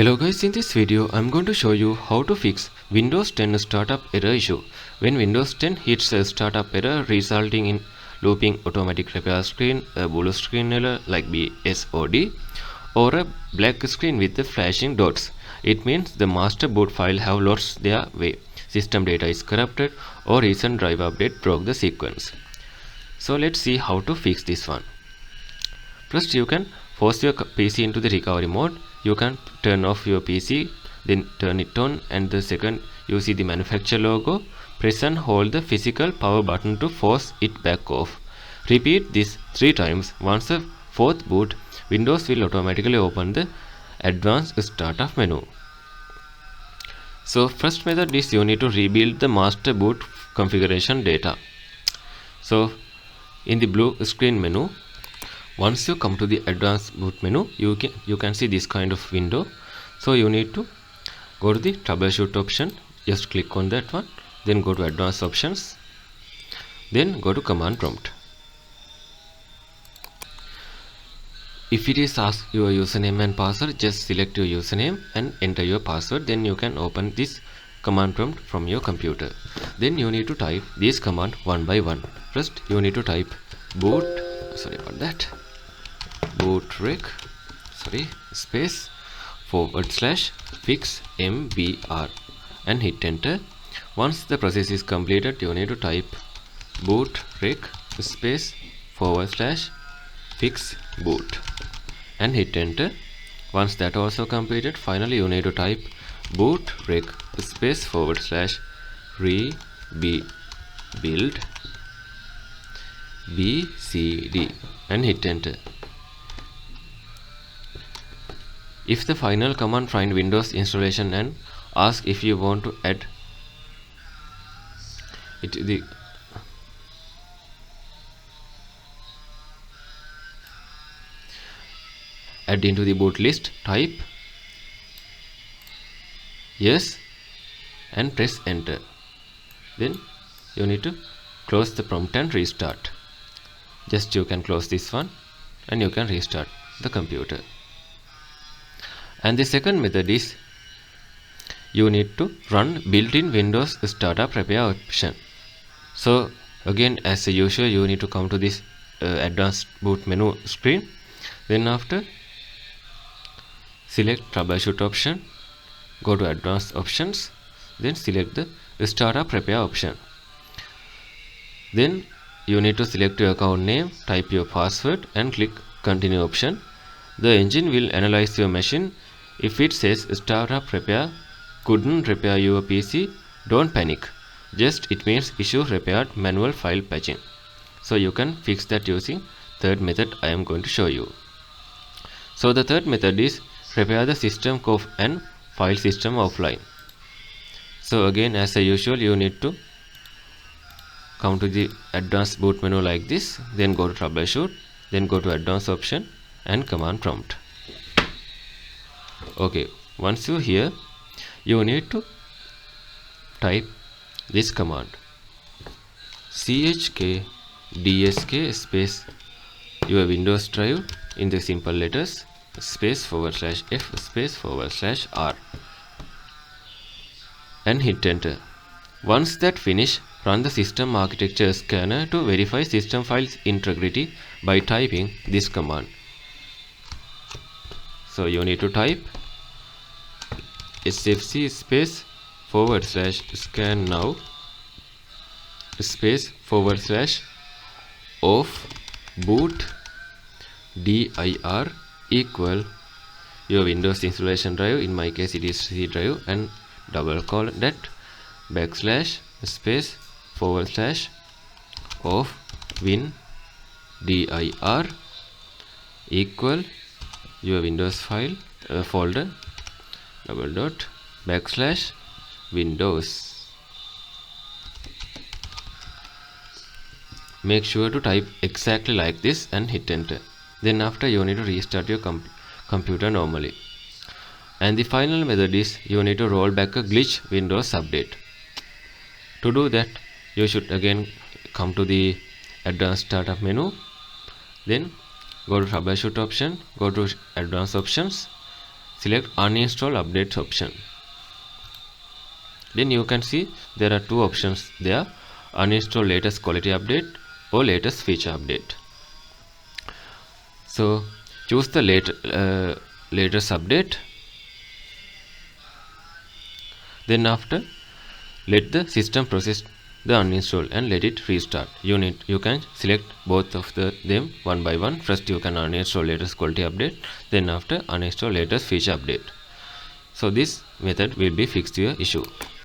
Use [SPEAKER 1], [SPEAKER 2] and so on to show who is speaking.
[SPEAKER 1] Hello guys, in this video I'm going to show you how to fix Windows 10 startup error issue. When Windows 10 hits a startup error resulting in looping automatic repair screen, a blue screen error like BSOD, or a black screen with the flashing dots, it means the master boot file have lost their way, system data is corrupted, or recent drive update broke the sequence. So let's see how to fix this one. First, you can force your PC into the recovery mode. You can turn off your PC, then turn it on, and the second you see the manufacturer logo, press and hold the physical power button to force it back off. Repeat this 3 times. Once the 4th boot, Windows will automatically open the advanced startup menu. So first method is you need to rebuild the master boot configuration data. So in the blue screen menu, once you come to the advanced boot menu, you can see this kind of window. So you need to go to the troubleshoot option, just click on that one, then go to advanced options, then go to command prompt. If it is asked your username and password, just select your username and enter your password. Then you can open this command prompt from your computer. Then you need to type this command one by one. First you need to type Bootrec space / fix mbr and hit enter. Once the process is completed, you need to type Bootrec space / fix boot and hit enter. Once that also completed, finally you need to type Bootrec space / rebuild BSOD and hit enter. If the final command find Windows installation and ask if you want to add into the boot list, type yes and press enter. Then you need to close the prompt and restart. Just you can close this one and you can restart the computer. And the second method is you need to run built-in Windows startup repair option. So again, as usual, you need to come to this advanced boot menu screen. Then after, select troubleshoot option, go to advanced options, then select the startup repair option. Then you need to select your account name, type your password and click continue option. The engine will analyze your machine. If it says startup repair couldn't repair your PC, don't panic. Just it means issue repaired manual file patching. So you can fix that using third method I am going to show you. So the third method is repair the system core and file system offline. So again, as usual, you need to come to the advanced boot menu like this, then go to troubleshoot, then go to advanced option and command prompt. Okay, once you here, you need to type this command chkdsk space your Windows drive in the simple letters space /f space /r and hit enter. Once that finish, run the system architecture scanner to verify system files integrity by typing this command. So you need to type sfc space /scan now space /off boot dir equal your Windows installation drive, in my case it is C drive, and double colon that / space /off win dir equal your Windows file folder double dot / Windows. Make sure to type exactly like this and hit enter. Then after, you need to restart your computer normally. And the final method is you need to roll back a glitch Windows update. To do that, you should again come to the advanced startup menu, then go to troubleshoot option, go to advanced options, select uninstall updates option. Then you can see there are two options there: uninstall latest quality update or latest feature update. So choose the latest update. Then after, let the system process the uninstall and let it restart. You can select both of them one by one. First you can uninstall latest quality update, then after uninstall latest feature update. So this method will be fixed your issue.